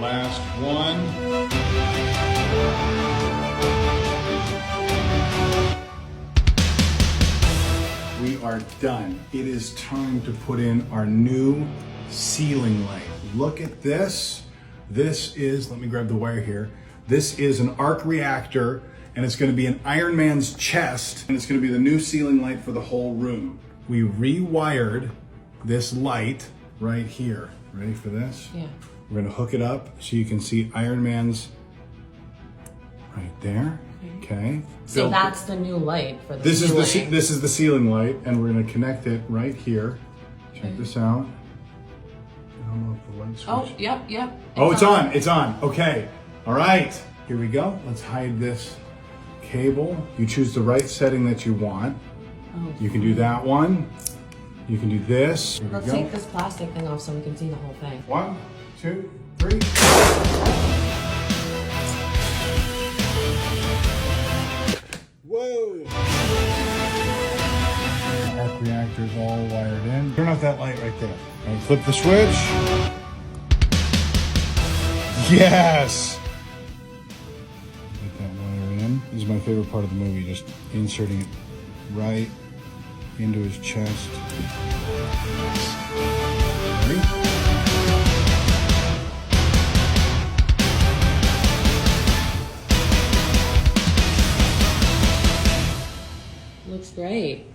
Last one. We are done. It is time to put in our new ceiling light. Look at this. This is, let me grab the wire here. This is an arc reactor, and it's going to be an Iron Man's chest, and it's going to be the new ceiling light for the whole room. We rewired this light right here. Ready for this? Yeah. We're going to hook it up so you can see Iron Man's right there. Okay. So that's the new light for the This ceiling. this is the ceiling light, and we're going to connect it right here. Check this out. I don't know if the light switch. Oh, yep. Oh, it's on. It's on. Okay. All right. Here we go. Let's hide this cable. You choose the right setting that you want. Oh. You can do that one. You can do this. Here we Let's go. take this plastic thing off so we can see the whole thing. 1, 2, 3. Whoa! Arc reactor's all wired in. Turn off that light right there. And flip the switch. Yes! Get that wire in. This is my favorite part of the movie, just inserting it right into his chest. Ready? Looks great.